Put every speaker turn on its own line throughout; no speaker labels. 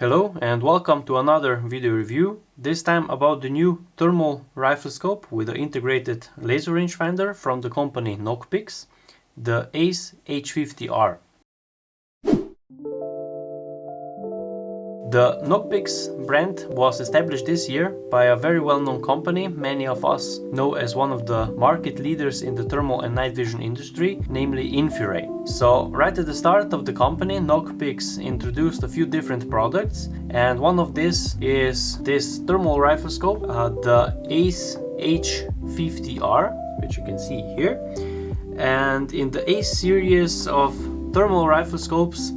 Hello and welcome to another video review, this time about the new thermal riflescope with an integrated laser rangefinder from the company Nocpix, the ACE H50R. The Nocpix brand was established this year by a very well-known company many of us know as one of the market leaders in the thermal and night vision industry, namely Infrared. So right at the start of the company, Nocpix introduced a few different products, and one of this is this thermal riflescope, the ACE H50R, which you can see here. And in the ACE series of thermal riflescopes,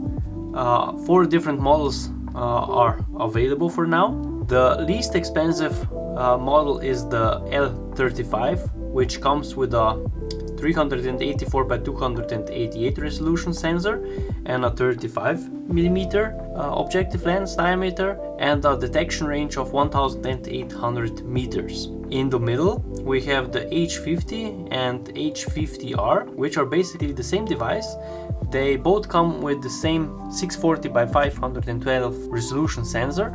4 different models are available for now. The least expensive model is the L35, which comes with a 384 by 288 resolution sensor and a 35mm objective lens diameter and a detection range of 1800 meters. In the middle we have the H50 and H50R, which are basically the same device. They both come with the same 640 by 512 resolution sensor,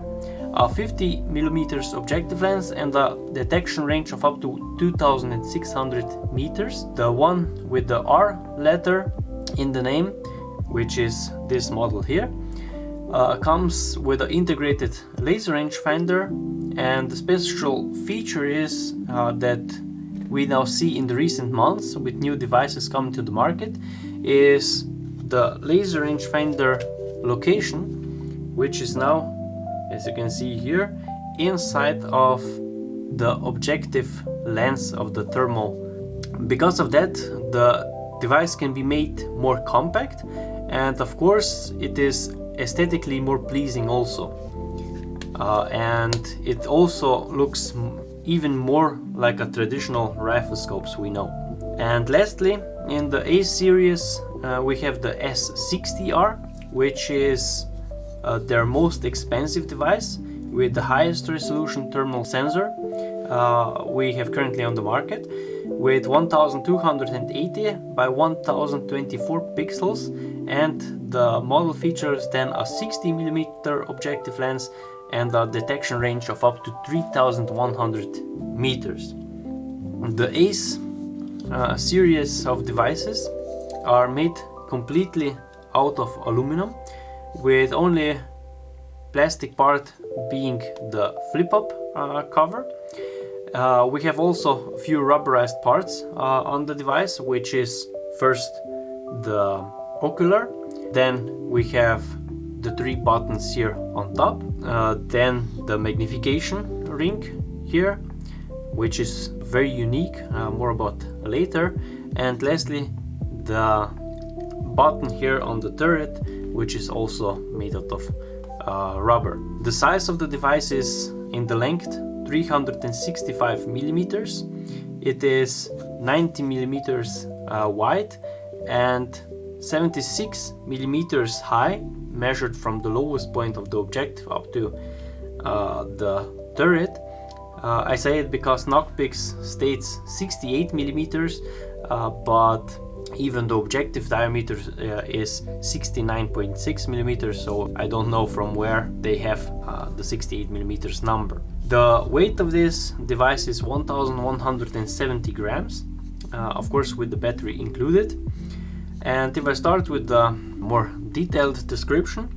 a 50mm objective lens and a detection range of up to 2600 meters. The one with the R letter in the name, which is this model here, comes with an integrated laser rangefinder, and the special feature is that we now see in the recent months with new devices coming to the market is the laser rangefinder location, which is now, as you can see here, inside of the objective lens of the thermal. Because of that, the device can be made more compact, and of course it is aesthetically more pleasing also. And it also looks even more like a traditional riflescopes we know. And lastly, in the ACE series we have the S60R, which is their most expensive device with the highest resolution thermal sensor we have currently on the market, with 1280 by 1024 pixels, and the model features then a 60mm objective lens and a detection range of up to 3100 meters. The ACE series of devices are made completely out of aluminum, with only plastic part being the flip-up cover. We have also a few rubberized parts on the device, which is first the ocular, then we have the 3 buttons here on top, then the magnification ring here, which is very unique, more about later, and lastly the button here on the turret, which is also made out of rubber. The size of the device is in the length 365 millimeters. It is 90 millimeters wide and 76 millimeters high, measured from the lowest point of the objective up to the turret. I say it because Nocpix states 68 millimeters, but even the objective diameter is 69.6 millimeters, so I don't know from where they have the 68 millimeters number. The weight of this device is 1170 grams, of course with the battery included. And if I start with the more detailed description,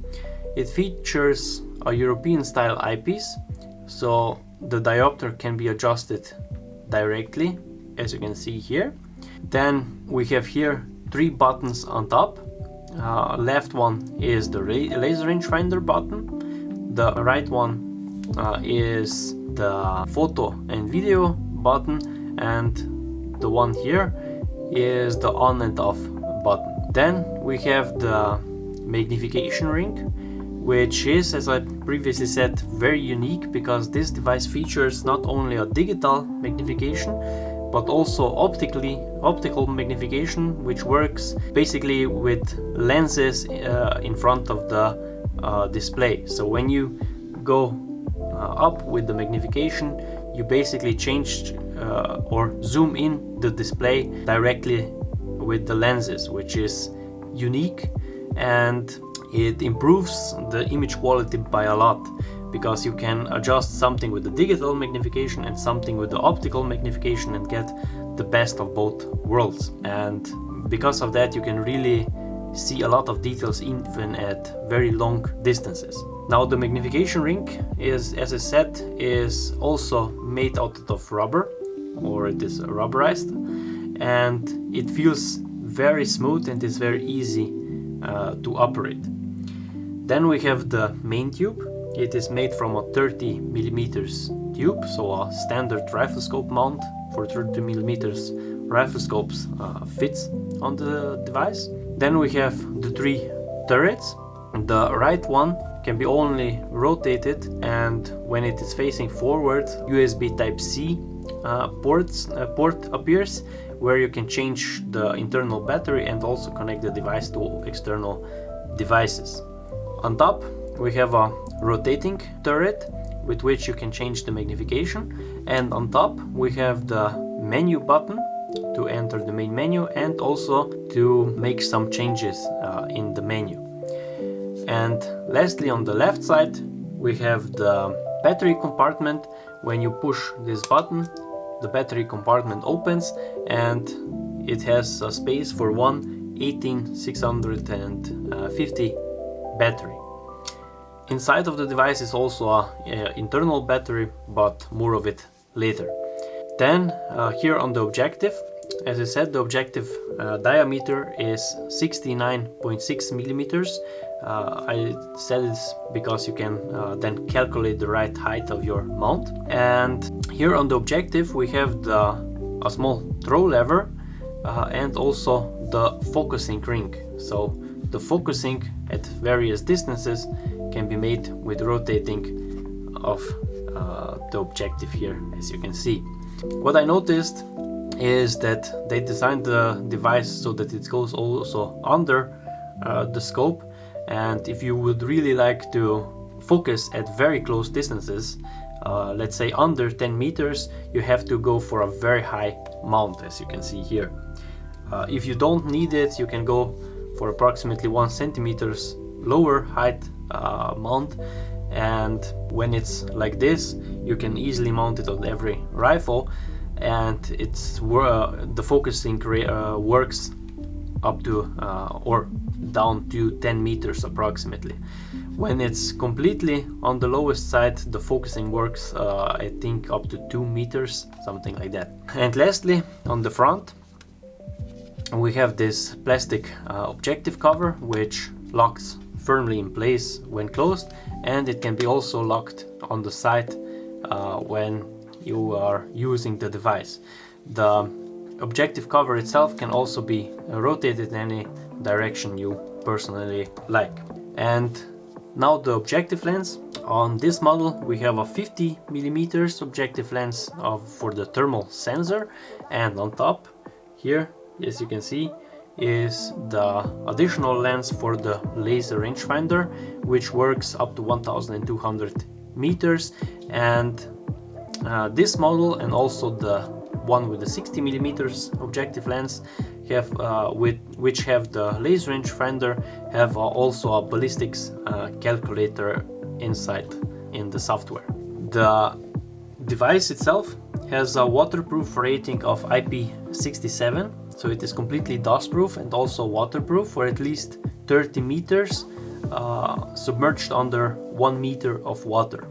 it features a European style eyepiece, so the diopter can be adjusted directly, as you can see here. Then we have here 3 buttons on top. Left one is the laser rangefinder button, the right one is the photo and video button, and the one here is the on and off button. Then we have the magnification ring, which is, as I previously said, very unique because this device features not only a digital magnification but also optical magnification, which works basically with lenses in front of the display. So when you go up with the magnification, you basically change or zoom in the display directly with the lenses, which is unique. And It improves the image quality by a lot, because you can adjust something with the digital magnification and something with the optical magnification and get the best of both worlds. And because of that, you can really see a lot of details even at very long distances. Now the magnification ring is, as I said, is also made out of rubber, or it is rubberized, and it feels very smooth and is very easy to operate. Then we have the main tube. It is made from a 30 millimeters tube, so a standard Riflescope mount for 30 millimeters Riflescopes fits on the device. Then we have the 3 turrets. The right one can be only rotated, and when it is facing forward, USB Type-C port appears, where you can change the internal battery and also connect the device to external devices. On top we have a rotating turret with which you can change the magnification, and on top we have the menu button to enter the main menu and also to make some changes in the menu. And lastly, on the left side we have the battery compartment. When you push this button, the battery compartment opens and it has a space for one 18650 battery. Inside of the device is also a internal battery, but more of it later. Then here on the objective, as I said, the objective diameter is 69.6 millimeters. I said it's because you can then calculate the right height of your mount. And here on the objective we have a small throw lever and also the focusing ring. So the focusing at various distances can be made with rotating of the objective here, as you can see. What I noticed is that they designed the device so that it goes also under the scope, and if you would really like to focus at very close distances, let's say under 10 meters, you have to go for a very high mount, as you can see here. If you don't need it, you can go for approximately 1 centimeters lower height mount, and when it's like this, you can easily mount it on every rifle, and it's the focusing works up to or down to 10 meters approximately. When it's completely on the lowest side, the focusing works I think up to 2 meters, something like that. And lastly, on the front we have this plastic objective cover, which locks firmly in place when closed, and it can be also locked on the side when you are using the device. The objective cover itself can also be rotated in any direction you personally like. And now the objective lens. On this model we have a 50 millimeters objective lens for the thermal sensor, and on top here, as you can see, is the additional lens for the laser rangefinder, which works up to 1200 meters. And this model and also the one with the 60 millimeters objective lens which have the laser rangefinder have also a ballistics calculator inside in the software. The device itself has a waterproof rating of IP67, so it is completely dust proof and also waterproof for at least 30 meters submerged under 1 meter of water.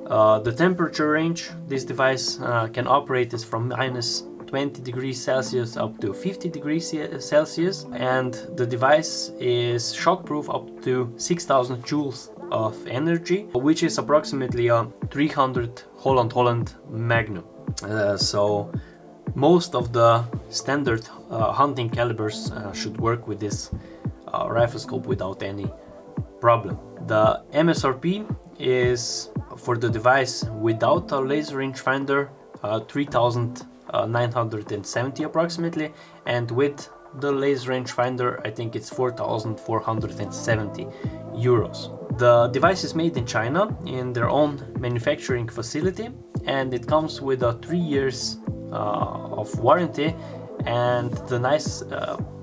The temperature range this device can operate is from -20 degrees Celsius up to 50 degrees Celsius, and the device is shockproof up to 6000 joules of energy, which is approximately a 300 Holland Magnum. So most of the standard hunting calibers should work with this Riflescope without any problem. The MSRP is for the device without a laser rangefinder 3,970 approximately, and with the laser rangefinder I think it's 4,470 euros. The device is made in China in their own manufacturing facility, and it comes with a 3 years of warranty, And the nice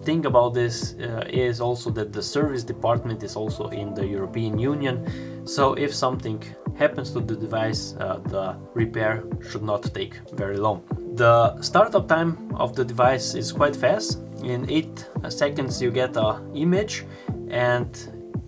thing about this is also that the service department is also in the European Union, so if something happens to the device, the repair should not take very long. The startup time of the device is quite fast. In 8 seconds you get an image, and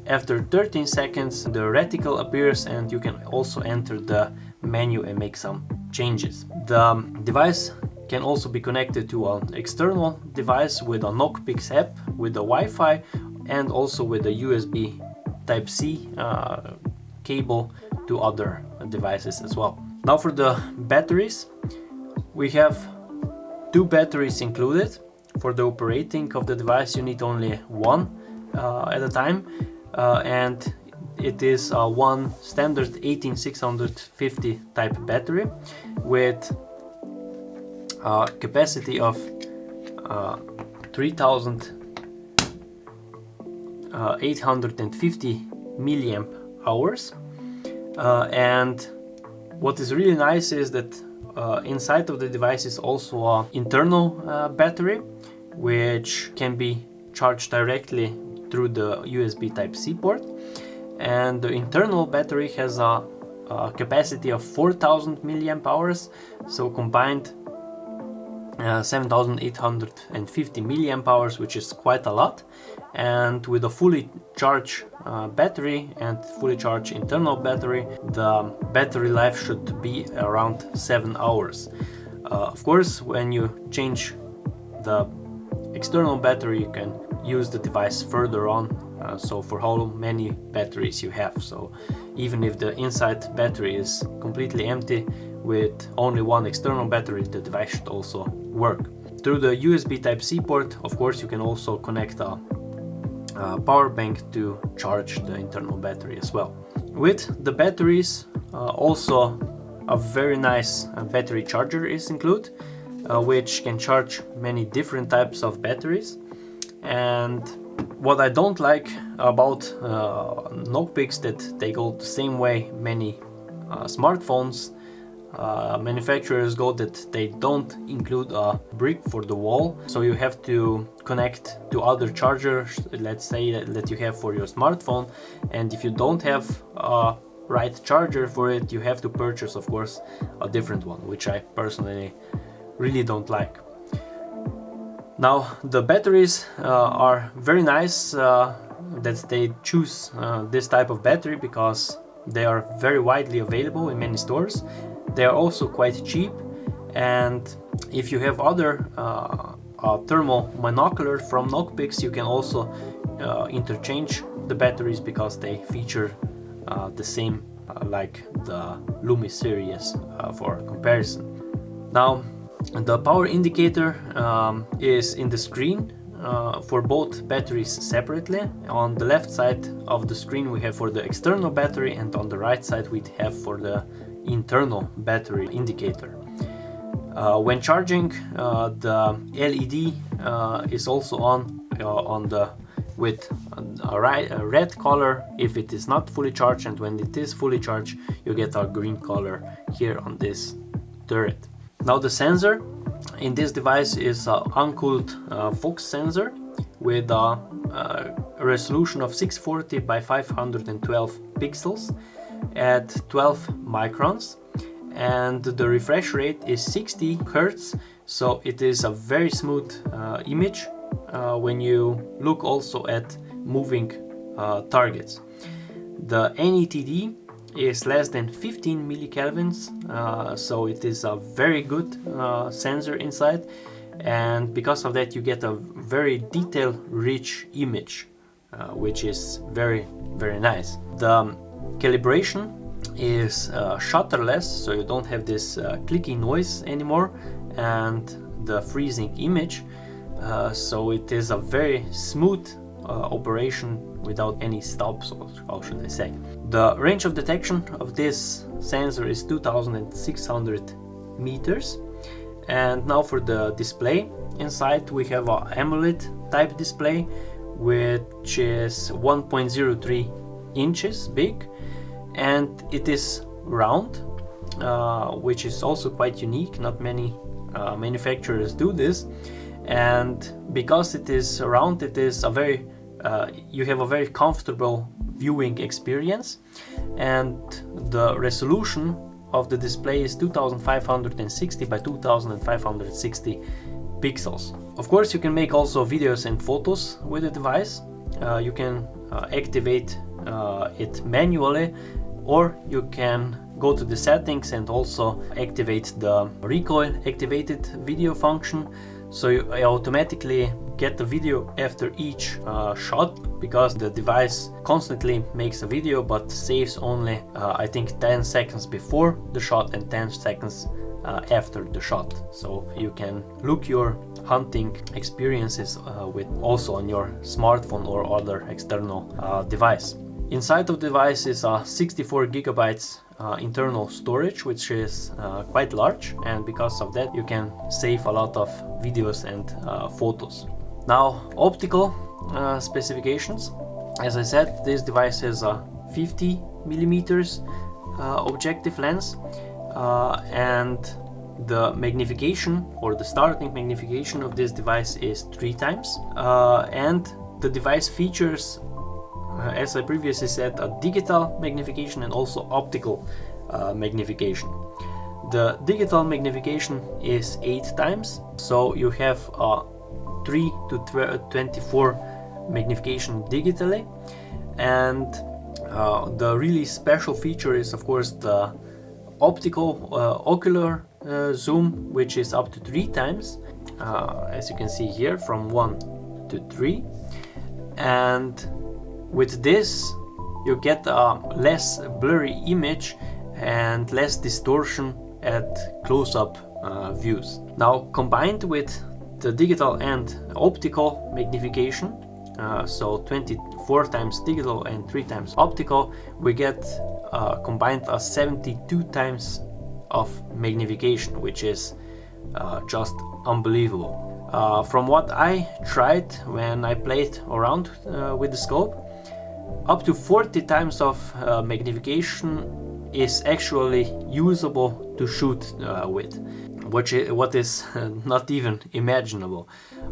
after 13 seconds the reticle appears, and you can also enter the menu and make some changes. The device can also be connected to an external device with a Nocpix app, with the Wi-Fi, and also with a USB Type-C cable to other devices as well. Now for the batteries, we have 2 batteries included. For the operating of the device you need only one at a time, and it is a one standard 18650 type battery with a capacity of 3850 milliamp hours. And what is really nice is that inside of the device is also an internal battery, which can be charged directly through the USB Type-C port. And the internal battery has a capacity of 4000 milliamp hours, so combined 7850 milliamp hours, which is quite a lot. And with a fully charged battery and fully charged internal battery, the battery life should be around 7 hours. Of course, when you change the external battery, you can use the device further on, so for how many batteries you have. So even if the inside battery is completely empty, with only one external battery, the device should also work. Through the USB Type-C port, of course, you can also connect a power bank to charge the internal battery as well. With the batteries, also a very nice battery charger is included, which can charge many different types of batteries. And what I don't like about Nocpix, that they go the same way many smartphones manufacturers go, that they don't include a brick for the wall, so you have to connect to other chargers, let's say that you have for your smartphone, and if you don't have a right charger for it, you have to purchase, of course, a different one, which I personally really don't like. Now the batteries are very nice that they choose this type of battery, because they are very widely available in many stores. They are also quite cheap, and if you have other thermal monocular from Nocpix, you can also interchange the batteries, because they feature the same like the Lumi series for comparison. Now the power indicator is in the screen for both batteries separately. On the left side of the screen we have for the external battery, and on the right side we have for the internal battery indicator. When charging, the LED is also on the with a red color if it is not fully charged, and when it is fully charged you get a green color here on this turret. Now the sensor in this device is an uncooled Fox sensor with a resolution of 640 by 512 pixels at 12 microns, and the refresh rate is 60 Hz, so it is a very smooth image when you look also at moving targets. The NETD is less than 15 millikelvins, so it is a very good sensor inside, and because of that you get a very detail rich image, which is very nice. The calibration is shutterless, so you don't have this clicky noise anymore and the freezing image, so it is a very smooth operation without any stops, or how should I say. The range of detection of this sensor is 2600 meters. And now for the display, inside we have a AMOLED type display, which is 1.03 inches big, and it is round, which is also quite unique. Not many manufacturers do this, and because it is round, it is a very you have a very comfortable viewing experience, and the resolution of the display is 2560 by 2560 pixels. Of course, you can make also videos and photos with the device. You can activate it manually, or you can go to the settings and also activate the recoil-activated video function, so you automatically get the video after each shot, because the device constantly makes a video but saves only I think 10 seconds before the shot and 10 seconds after the shot. So you can look your hunting experiences with also on your smartphone or other external device. Inside of the device is a 64 gigabytes internal storage, which is quite large, and because of that you can save a lot of videos and photos. Now, optical specifications. As I said, this device has a 50 millimeters objective lens, and the magnification, or the starting magnification of this device, is 3 times, and the device features, as I previously said, a digital magnification and also optical magnification. The digital magnification is 8 times, so you have a 3 to 24 magnification digitally, and the really special feature is of course the optical ocular zoom, which is up to 3 times, as you can see here, from 1 to 3, and with this you get a less blurry image and less distortion at close-up views. Now, combined with the digital and optical magnification, so 24 times digital and 3 times optical, we get combined a 72 times of magnification, which is just unbelievable. From what I tried when I played around with the scope, up to 40 times of magnification is actually usable to shoot with, what is not even imaginable.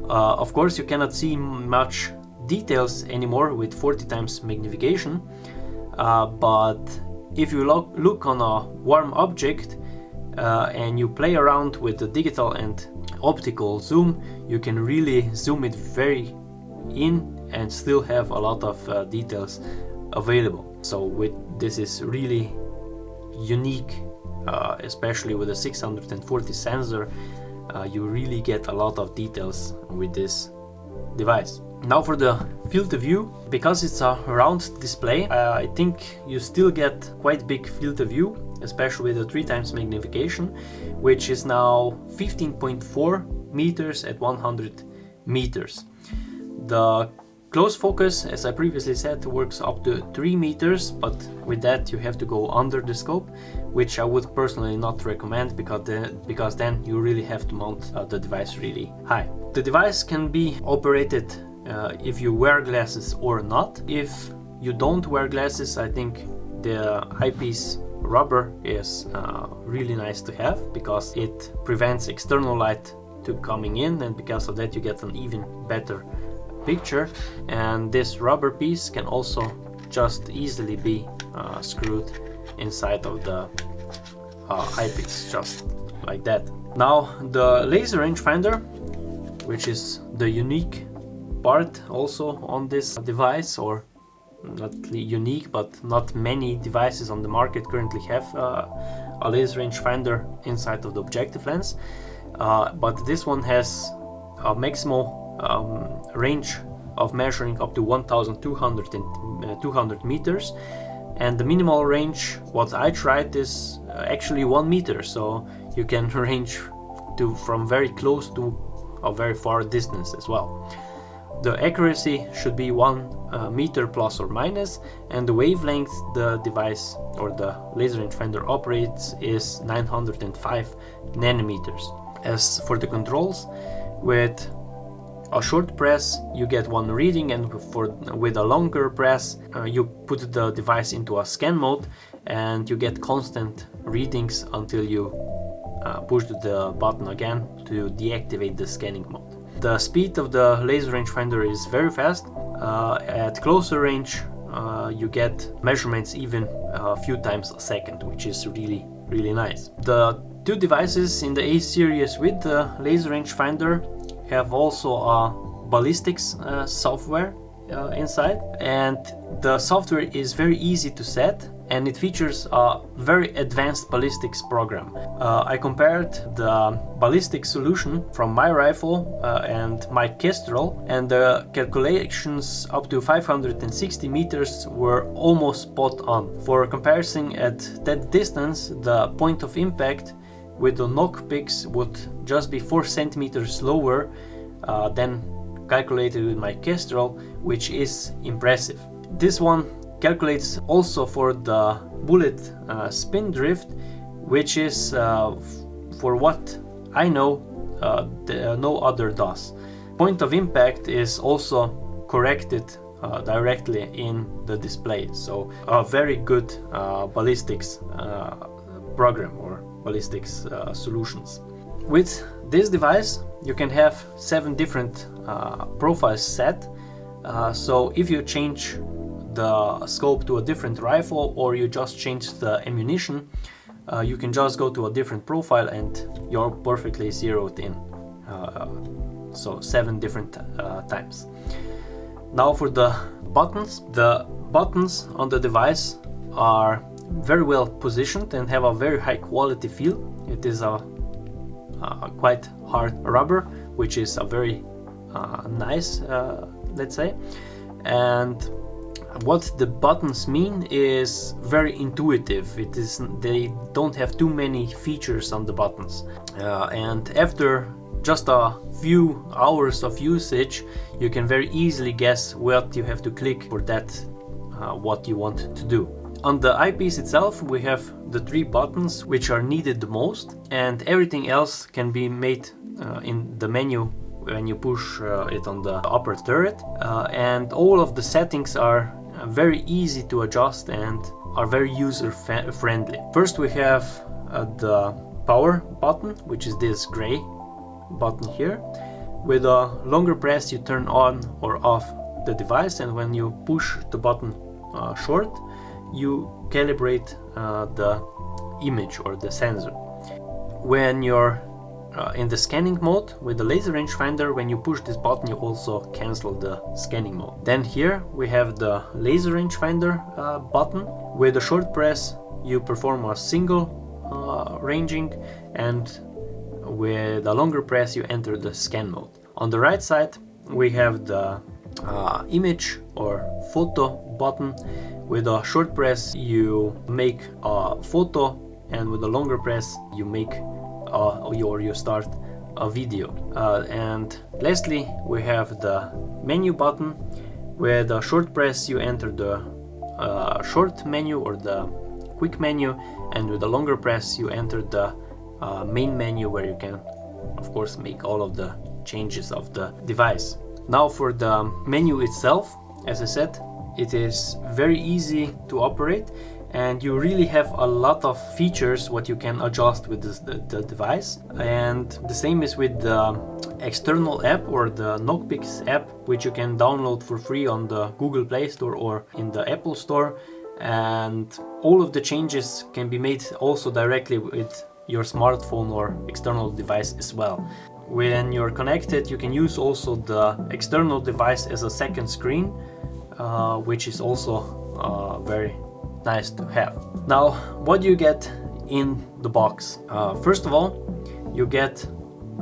Of course, you cannot see much details anymore with 40 times magnification, but if you look on a warm object and you play around with the digital and optical zoom, you can really zoom it very in and still have a lot of details available. So this is really unique, especially with a 640 sensor. You really get a lot of details with this device. Now for the field of view, because it's a round display, I think you still get quite big field of view, especially with the 3 times magnification, which is now 15.4 meters at 100 meters. The close focus, as I previously said, works up to 3 meters, but with that you have to go under the scope, which I would personally not recommend, because then you really have to mount the device really high. The device can be operated if you wear glasses or not. If you don't wear glasses, I think the eyepiece rubber is really nice to have, because it prevents external light to coming in, and because of that you get an even better picture. And this rubber piece can also just easily be screwed inside of the eyepiece, just like that. Now the laser rangefinder, which is the unique part also on this device, or not unique, but not many devices on the market currently have a laser rangefinder inside of the objective lens, but this one has a maximal range of measuring up to 1200 meters, and the minimal range what I tried is actually 1 meter, so you can range from very close to a very far distance as well. The accuracy should be 1 meter plus or minus, and the wavelength the device or the laser rangefinder operates is 905 nanometers. As for the controls, with a short press you get 1 reading, and with a longer press you put the device into a scan mode and you get constant readings until you push the button again to deactivate the scanning mode. The speed of the laser rangefinder is very fast. At closer range you get measurements even a few times a second, which is really nice. The two devices in the ACE series with the laser rangefinder have also a Ballistic software inside, and the software is very easy to set, and it features a very advanced ballistics program. I compared the ballistic solution from my rifle and my Kestrel, and the calculations up to 560 meters were almost spot on. For comparison, at that distance, the point of impact with the Nocpix would just be 4 centimeters lower than calculated with my Kestrel, which is impressive. This one calculates also for the bullet spin drift, which is for what I know no other does. Point of impact is also corrected directly in the display, so a very good ballistics program or ballistics solutions. With this device you can have 7 different profiles set, so if you change the scope to a different rifle, or you just change the ammunition, you can just go to a different profile and you're perfectly zeroed in. So 7 different times. Now for the buttons on the device are very well positioned and have a very high quality feel. It is a quite hard rubber, which is a very nice, let's say. And what the buttons mean is very intuitive. They don't have too many features on the buttons, and after just a few hours of usage you can very easily guess what you have to click for that what you want to do. On the eyepiece itself we have the 3 buttons which are needed the most, and everything else can be made in the menu when you push it on the upper turret, and all of the settings are very easy to adjust and are very user friendly. First we have the power button, which is this gray button here. With a longer press you turn on or off the device, and when you push the button short you calibrate the image or the sensor. When you're in the scanning mode with the laser rangefinder, when you push this button you also cancel the scanning mode. Then here we have the laser rangefinder button. With a short press you perform a single ranging, and with a longer press you enter the scan mode. On the right side we have the image or photo button. With a short press you make a photo, and with a longer press you make or you start a video. And lastly we have the menu button. With a short press you enter the short menu or the quick menu, and with a longer press you enter the main menu, where you can of course make all of the changes of the device. Now for the menu itself, as I said, it is very easy to operate, and you really have a lot of features what you can adjust with the device. And the same is with the external app or the Nocpix app, which you can download for free on the Google Play Store or in the Apple Store, and all of the changes can be made also directly with your smartphone or external device as well. When you're connected you can use also the external device as a second screen, which is also very nice to have. Now what do you get in the box? First of all you get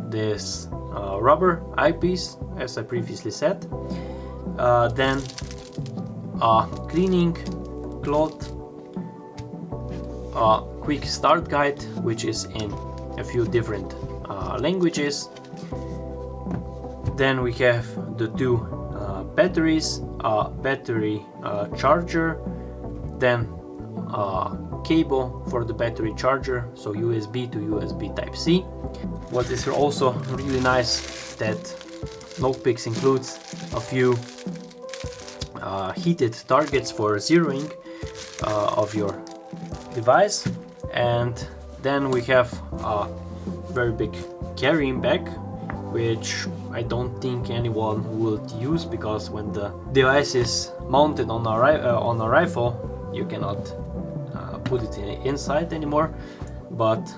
this rubber eyepiece, as I previously said, then a cleaning cloth, a quick start guide which is in a few different languages. Then we have the 2 batteries, a battery charger, then a cable for the battery charger, so USB to USB Type-C. What is also really nice that Nocpix includes a few heated targets for zeroing of your device. And then we have a very big carrying bag which I don't think anyone would use, because when the device is mounted on a rifle, you cannot put it inside anymore, but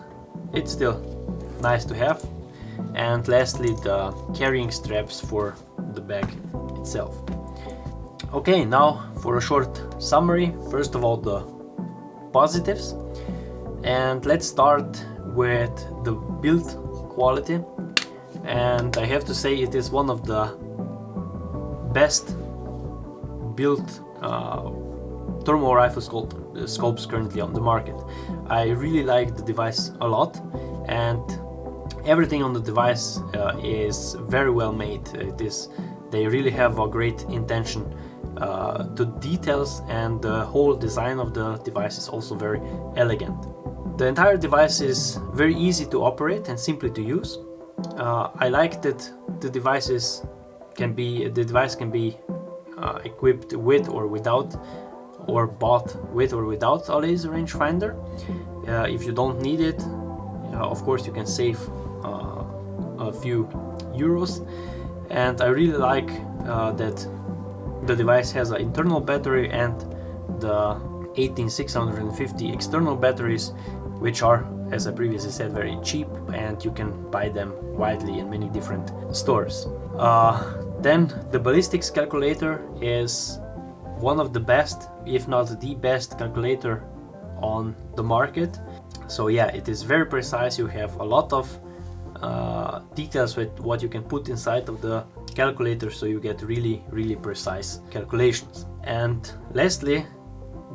it's still nice to have. And lastly, the carrying straps for the bag itself. Okay, now for a short summary. First of all, the positives, and let's start with the build quality. And I have to say, it is one of the best built thermal rifle scopes currently on the market. I really like the device a lot, and everything on the device is very well made. They really have a great intention to details, and the whole design of the device is also very elegant. The entire device is very easy to operate and simply to use. I like that the device can be equipped with or without, or bought with or without a laser rangefinder. If you don't need it, of course you can save a few euros. And I really like that the device has an internal battery and the 18650 external batteries, which are, as I previously said, very cheap, and you can buy them widely in many different stores. Then the ballistics calculator is one of the best, if not the best calculator on the market. So yeah, it is very precise. You have a lot of details with what you can put inside of the calculator, so you get really precise calculations. And lastly,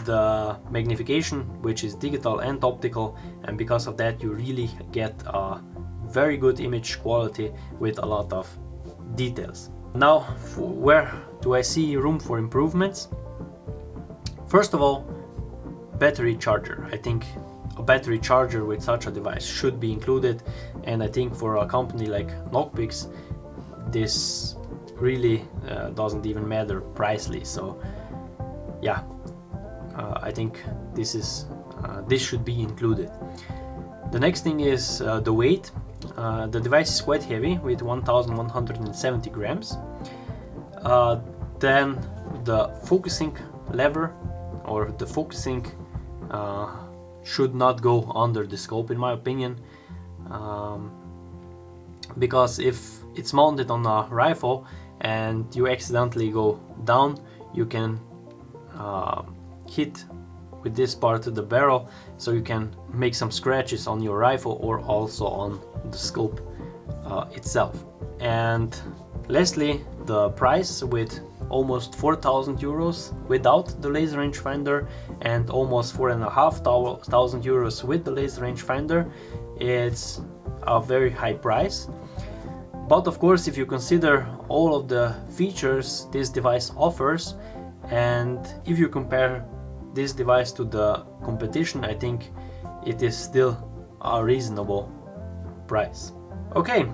the magnification, which is digital and optical, and because of that you really get a very good image quality with a lot of details. Now, where do I see room for improvements? First of all, battery charger. I think a battery charger with such a device should be included, and I think for a company like Nocpix, this really doesn't even matter pricely. So yeah, I think this should be included. The next thing is the weight. The device is quite heavy, with 1170 grams. Then the focusing lever, or the focusing, should not go under the scope, in my opinion, because if it's mounted on a rifle and you accidentally go down, you can hit with this part of the barrel, so you can make some scratches on your rifle or also on the scope itself. And lastly, the price, with almost 4,000 euros without the laser rangefinder and almost 4,500 euros with the laser rangefinder. It's a very high price, but of course, if you consider all of the features this device offers, and if you compare this device to the competition, I think it is still a reasonable price. Okay,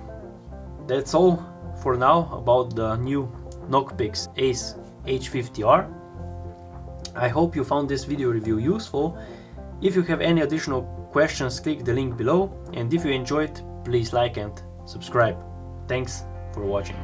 that's all for now about the new Nocpix ACE H50R. I hope you found this video review useful. If you have any additional questions, click the link below, and if you enjoyed, please like and subscribe. Thanks for watching.